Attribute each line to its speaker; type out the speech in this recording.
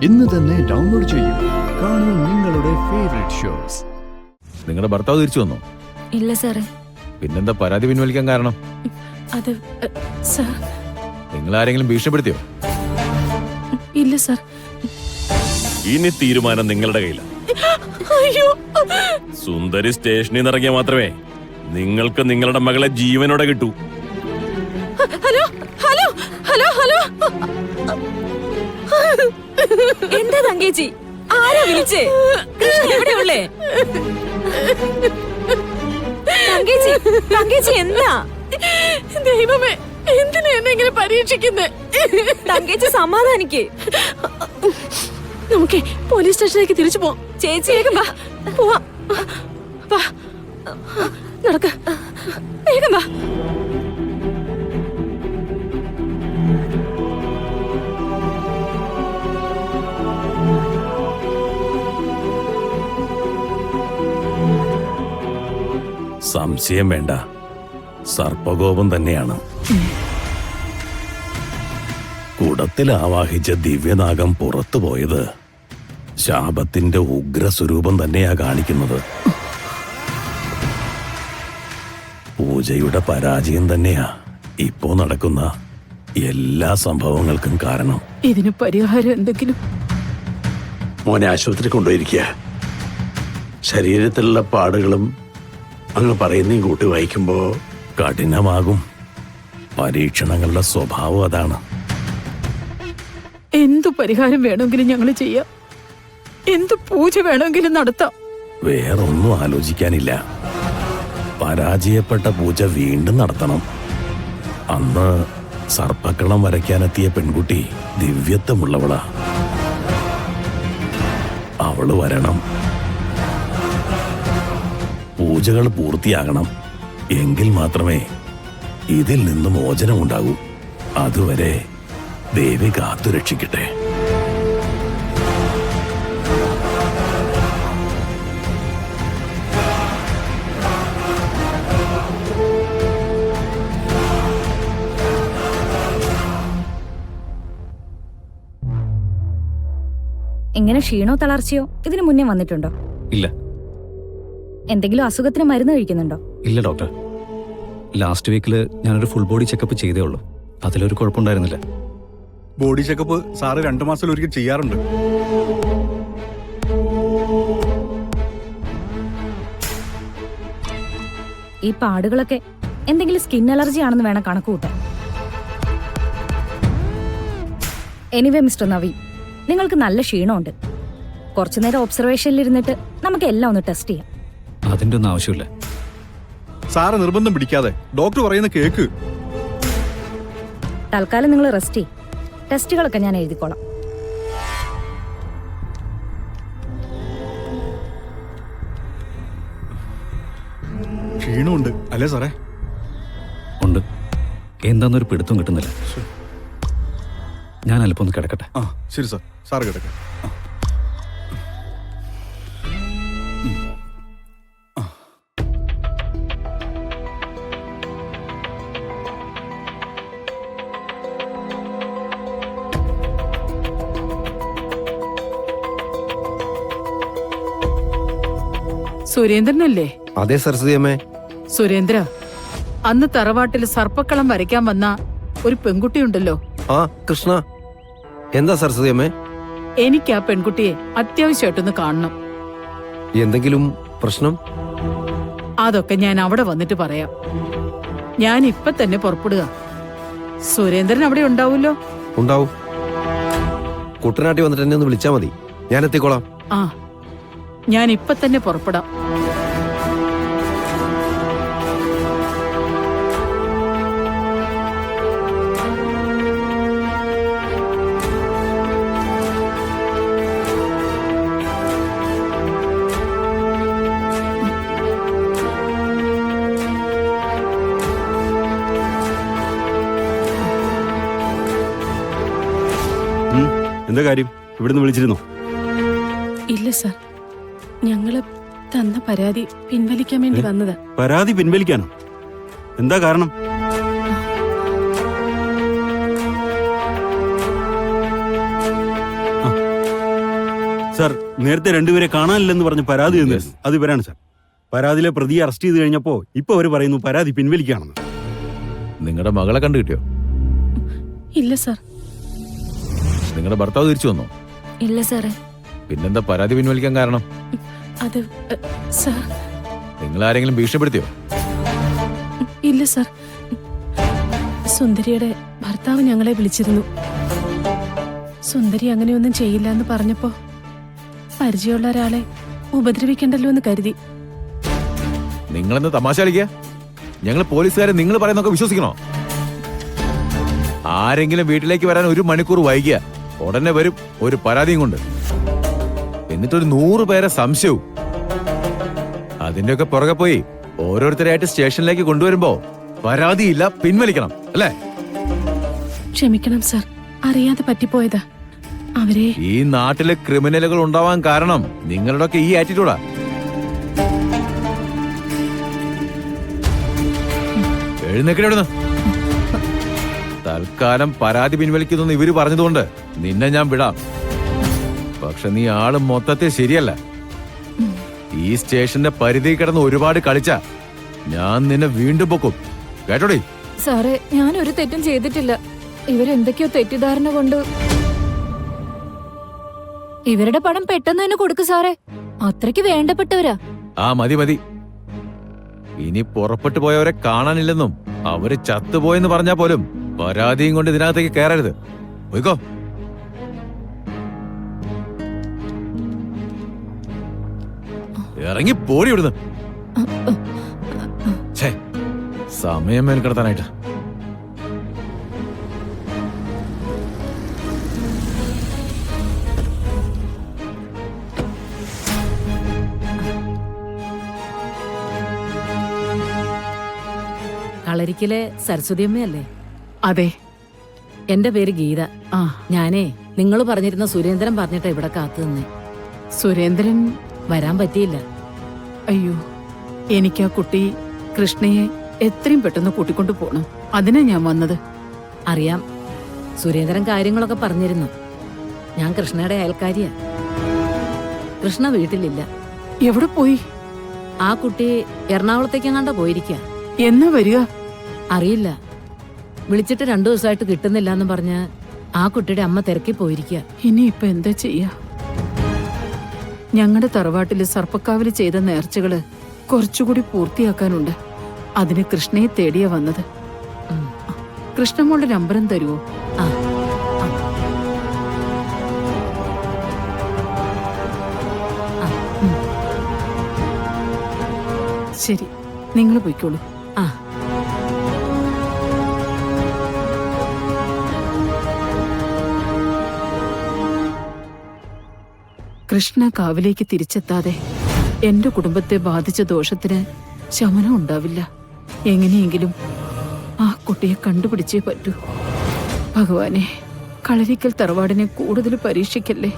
Speaker 1: ഇന്ന് തന്നെ ഡൗൺലോഡ് ചെയ്യൂ. കാണൂ നിങ്ങളുടെ ഫേവറേറ്റ് ഷോസ്.
Speaker 2: നിങ്ങളുടെ ഭർത്താവ് തിരിച്ചു വന്നോ?
Speaker 3: ഇല്ല സാറേ.
Speaker 2: പിന്നെന്താ പരാതി പിൻവലിക്കാൻ കാരണം?
Speaker 3: അത് സാർ,
Speaker 2: നിങ്ങൾ ആരെങ്കിലും ഭീഷണിപ്പെടുത്തിയോ?
Speaker 3: ഇല്ല സാർ.
Speaker 4: ഇനി തീരുമാനം നിങ്ങളുടെ കയ്യിലാണ്.
Speaker 3: അയ്യോ,
Speaker 4: സുന്ദരി സ്റ്റേഷനിൽ നിന്ന് ഇറങ്ങിയാൽ മാത്രമേ നിങ്ങൾക്ക് നിങ്ങളുടെ മകളെ ജീവനോടെ കിട്ടൂ.
Speaker 3: ഹലോ ഹലോ ഹലോ ഹലോ, എന്താ തങ്കേച്ചി? ആരാ വിളിച്ചേ? കൃഷ്ണൻ എവിടെയുള്ളേ? തങ്കേച്ചി, തങ്കേച്ചി എന്താ? ദൈവമേ, എന്തിനാ എന്നെ ഇങ്ങനെ പരീക്ഷിക്കുന്നേ? തങ്കേച്ചി സമാധാനിക്കേ. നമുക്ക് പോലീസ് സ്റ്റേഷനിലേക്ക് തിരിച്ചു പോവാം. ചേച്ചി വേഗം വാ, പോവാം. വാ, നടക്ക, വേഗം വാ.
Speaker 4: സംശയം വേണ്ട, സർപ്പകോപം തന്നെയാണ്. കുടത്തിൽ ആവാഹിച്ച ദിവ്യനാഗം പുറത്തു പോയത് ശാപത്തിന്റെ ഉഗ്രസ്വരൂപം തന്നെയാ കാണിക്കുന്നത്. പൂജയുടെ പരാജയം തന്നെയാ ഇപ്പോ നടക്കുന്ന എല്ലാ സംഭവങ്ങൾക്കും കാരണം.
Speaker 3: ഇതിന് പരിഹാരം എന്തെങ്കിലും?
Speaker 5: മോനെ ആശുപത്രി കൊണ്ടുപോയിരിക്കുക. ശരീരത്തിലുള്ള പാടുകളും അങ്ങ് പറയുന്നേം കൂട്ടി വായിക്കുമ്പോ
Speaker 4: കഠിനമാകും. പരീക്ഷണങ്ങളുടെ സ്വഭാവം അതാണ്.
Speaker 3: എന്തു പരിഹാരം വേണമെങ്കിലും ഞങ്ങൾ ചെയ്യാം. എന്തു പൂജ വേണമെങ്കിലും നടത്താം.
Speaker 4: വേറൊന്നും ആലോചിക്കാനില്ല. പരാജയപ്പെട്ട പൂജ വീണ്ടും നടത്തണം. അന്ന് സർപ്പക്കളം വരയ്ക്കാനെത്തിയ പെൺകുട്ടി ദിവ്യത്വമുള്ളവളാ. അവള് വരണം. പൂജകൾ പൂർത്തിയാകണം. എങ്കിൽ മാത്രമേ ഇതിൽ നിന്ന് മോചനമുണ്ടാകൂ. അതുവരെ ദേവി കാത്തു രക്ഷിക്കട്ടെ.
Speaker 6: എങ്ങനെ ക്ഷീണോ തളർച്ചയോ ഇതിനു മുന്നേ വന്നിട്ടുണ്ടോ?
Speaker 7: ഇല്ല.
Speaker 6: എന്തെങ്കിലും അസുഖത്തിന് മരുന്ന് കഴിക്കുന്നുണ്ടോ?
Speaker 7: ഇല്ല ഡോക്ടർ. ലാസ്റ്റ് വീക്കില് ഞാനൊരു ഫുൾ ബോഡി ചെക്കപ്പ് ചെയ്തേ ഉള്ളൂ. അതിലൊരു കുഴപ്പമുണ്ടായിരുന്നില്ല.
Speaker 8: ബോഡി ചെക്കപ്പ് സാറ് 2 മാസത്തിൽ ഒരിക്കൽ ചെയ്യാറുണ്ട്.
Speaker 6: ഈ പാടുകളൊക്കെ എന്തെങ്കിലും സ്കിൻ അലർജി ആണെന്ന് വേണം കണക്ക് കൂട്ടാൻ. എനിവേ മിസ്റ്റർ നവീൻ, നിങ്ങൾക്ക് നല്ല ക്ഷീണമുണ്ട്. കുറച്ചുനേരം ഒബ്സർവേഷനിൽ ഇരുന്നിട്ട് നമുക്ക് എല്ലാം ഒന്ന് ടെസ്റ്റ് ചെയ്യാം.
Speaker 7: അതിന്റെ ഒന്നും ആവശ്യമില്ല.
Speaker 8: സാറ് നിർബന്ധം പിടിക്കാതെ ഡോക്ടർ പറയുന്ന കേക്ക്.
Speaker 6: തൽക്കാലം നിങ്ങൾ റെസ്റ്റ് ചെയ്യും. ടെസ്റ്റുകളൊക്കെ ഞാൻ എഴുതിക്കോളാം.
Speaker 8: ക്ഷീണമുണ്ട് അല്ലേ സാറേ?
Speaker 7: ഉണ്ട്. എന്താന്നൊരു പിടുത്തം കിട്ടുന്നില്ല. ഞാൻ അല്പം ഒന്ന് കിടക്കട്ടെ.
Speaker 8: ആ ശരി സാർ, സാറ് കിടക്കാം.
Speaker 9: സുരേന്ദ്രനല്ലേ?
Speaker 10: അതെ സരസ്വതിയമ്മേ.
Speaker 9: സുരേന്ദ്ര, അന്ന് തറവാട്ടിൽ സർപ്പക്കളം വരയ്ക്കാൻ വന്ന ഒരു പെൺകുട്ടിയുണ്ടല്ലോ.
Speaker 10: ആ കൃഷ്ണ, എന്താ സരസ്വതിയമ്മേ?
Speaker 9: എനിക്ക് ആ പെൺകുട്ടിയെ അത്യാവശ്യമായിട്ടൊന്ന് കാണണം.
Speaker 10: എന്തെങ്കിലും പ്രശ്നം?
Speaker 9: അതൊക്കെ ഞാൻ അവിടെ വന്നിട്ട് പറയാം. ഞാൻ ഇപ്പൊ തന്നെ പുറപ്പെടുക. സുരേന്ദ്രൻ അവിടെ ഉണ്ടാവൂല്ലോ?
Speaker 10: ഉണ്ടാവും. കുട്ടനാട്ടി വന്നിട്ട് എന്നെ ഒന്ന് വിളിച്ചാ മതി, ഞാൻ എത്തിക്കോളാം.
Speaker 9: ആ, ഞാൻ ഇപ്പൊ തന്നെ പുറപ്പെടാം.
Speaker 8: എന്താ കാര്യം? ഇവിടുന്ന് വിളിച്ചിരുന്നോ?
Speaker 3: ഇല്ല സാർ, ഞങ്ങള് തന്ന പരാതി പിൻവലിക്കാൻ വേണ്ടി വന്നതാ.
Speaker 8: പരാതി പിൻവലിക്കാനോ? എന്താ കാരണം?
Speaker 5: സാർ നേരത്തെ രണ്ടുപേരെ കാണാനില്ലെന്ന് പറഞ്ഞ് പരാതി തന്നിരുന്നു. അത് ഇവരാണ് സാർ. പരാതിയിലെ പ്രതിയെ അറസ്റ്റ് ചെയ്ത് കഴിഞ്ഞപ്പോ ഇപ്പൊ അവര് പറയുന്നു പരാതി പിൻവലിക്കുകയാണെന്ന്.
Speaker 2: നിങ്ങളുടെ മകളെ കണ്ടു കിട്ടിയോ?
Speaker 3: ഇല്ല സാർ.
Speaker 2: നിങ്ങളുടെ ഭർത്താവ് തിരിച്ചു വന്നോ?
Speaker 6: ഇല്ല സാറേ.
Speaker 2: പിന്നെന്താ പരാതി പിൻവലിക്കാൻ കാരണം?
Speaker 3: അത് സാർ.
Speaker 2: നിങ്ങൾ ആരെങ്കിലും ഭീഷണിപ്പെടുത്തിയോ?
Speaker 3: ഇല്ല സാർ. സുന്ദരിയുടെ ഭർത്താവ് ഞങ്ങളെ വിളിച്ചിരുന്നു. സുന്ദരി അങ്ങനെയൊന്നും ചെയ്യില്ല എന്ന് പറഞ്ഞപ്പോ പരിചയമുള്ള ഒരാളെ ഉപദ്രവിക്കണ്ടല്ലോ എന്ന് കരുതി.
Speaker 2: നിങ്ങളെന്ന് തമാശ കളിക്കുക? ഞങ്ങൾ പോലീസുകാരെ നിങ്ങൾ പറയുന്നൊക്കെ വിശ്വസിക്കണോ? ആരെങ്കിലും വീട്ടിലേക്ക് വരാൻ 1 മണിക്കൂർ വൈകിയ ഉടനെ വരും ഒരു പരാതിയും കൊണ്ട്. എന്നിട്ടൊരു 100 പേരെ സംശയവും. അതിന്റെയൊക്കെ പുറകെ പോയി ഓരോരുത്തരായിട്ട് സ്റ്റേഷനിലേക്ക് കൊണ്ടുവരുമ്പോ പരാതിയില്ല, പിൻവലിക്കണം അല്ലേ?
Speaker 3: ക്ഷമിക്കണം സാർ, അറിയാതെ പറ്റിപ്പോയതാ. അവരെ
Speaker 2: ഈ നാട്ടിലെ ക്രിമിനലുകൾ ഉണ്ടാവാൻ കാരണം നിങ്ങളുടെയൊക്കെ ഈ ആറ്റിറ്റ്യൂഡാ. എഴുന്നേക്കണ. തൽക്കാലം പരാതി പിൻവലിക്കുന്നു ഇവര് പറഞ്ഞതുകൊണ്ട് നിന്നെ ഞാൻ വിടാം. പക്ഷെ നീ ആള് മൊത്തത്തിൽ ശരിയല്ല. ഈ സ്റ്റേഷന്റെ പരിധി കിടന്ന് ഒരുപാട് കളിച്ച ഞാൻ നിന്നെ വീണ്ടും പൊക്കും. കേട്ടോടി?
Speaker 6: സാറേ, ഞാൻ ഒരു തെറ്റും ചെയ്തിട്ടില്ല. ഇവരെന്തൊക്കെയോ തെറ്റിദ്ധാരണ കൊണ്ട്. ഇവരുടെ പണം പെട്ടെന്ന് തന്നെ കൊടുക്കു സാറേ. അത്രയ്ക്ക് വേണ്ടപ്പെട്ടവരാ.
Speaker 2: ആ മതി മതി. ഇനി പുറപ്പെട്ടു പോയവരെ കാണാനില്ലെന്നും അവര് ചത്തുപോയെന്ന് പറഞ്ഞാ പോലും പരാതിയും കൊണ്ട് ഇതിനകത്തേക്ക് കയറരുത്. പോയിക്കോ. ഇറങ്ങി പോടി ഇവിടുന്ന്. സമയം മേൽക്കിടത്താനായിട്ട്.
Speaker 11: കളരിക്കലെ സരസ്വതി അമ്മയല്ലേ?
Speaker 9: അതെ.
Speaker 11: എന്റെ പേര് ഗീത.
Speaker 9: ആ,
Speaker 11: ഞാനേ നിങ്ങൾ പറഞ്ഞിരുന്ന സുരേന്ദ്രൻ പറഞ്ഞിട്ടാ ഇവിടെ കാത്തു നിന്നേ.
Speaker 9: സുരേന്ദ്രൻ
Speaker 11: വരാൻ പറ്റിയില്ല.
Speaker 9: അയ്യോ, എനിക്ക് ആ കുട്ടി കൃഷ്ണയെ എത്രയും പെട്ടെന്ന് കൂട്ടിക്കൊണ്ടു പോണം. അതിനാ ഞാൻ വന്നത്.
Speaker 11: അറിയാം, സുരേന്ദ്രൻ കാര്യങ്ങളൊക്കെ പറഞ്ഞിരുന്നു. ഞാൻ കൃഷ്ണയുടെ അയൽക്കാരിയാ. കൃഷ്ണ വീട്ടിലില്ല.
Speaker 9: എവിടെ പോയി?
Speaker 11: ആ കുട്ടി എറണാകുളത്തേക്കെങ്ങാണ്ട പോയിരിക്കുക.
Speaker 9: എന്നാ വരിക?
Speaker 11: അറിയില്ല. വിളിച്ചിട്ട് 2 ദിവസമായിട്ട് കിട്ടുന്നില്ല എന്ന് പറഞ്ഞ് ആ കുട്ടിയുടെ അമ്മ തിരക്കി പോയിരിക്കുക.
Speaker 9: ഇനിയിപ്പൊ എന്താ ചെയ്യാ? ഞങ്ങളുടെ തറവാട്ടില് സർപ്പക്കാവില് ചെയ്ത നേർച്ചകള് കുറച്ചുകൂടി പൂർത്തിയാക്കാനുണ്ട്. അതിന് കൃഷ്ണയെ തേടിയാ വന്നത്. കൃഷ്ണമോളുടെ നമ്പരം തരുവോ?
Speaker 11: ആ,
Speaker 9: ശരി, നിങ്ങൾ പോയിക്കോളൂ.
Speaker 11: ആ.
Speaker 9: കൃഷ്ണ കാവിലേക്ക് തിരിച്ചെത്താതെ എന്റെ കുടുംബത്തെ ബാധിച്ച ദോഷത്തിന് ശമനം ഉണ്ടാവില്ല. എങ്ങനെയെങ്കിലും ആ കുട്ടിയെ കണ്ടുപിടിച്ചേ പറ്റൂ. ഭഗവാനെ, കളരിക്കൽ തറവാടിനെ കൂടുതൽ പരീക്ഷിക്കല്ലേ.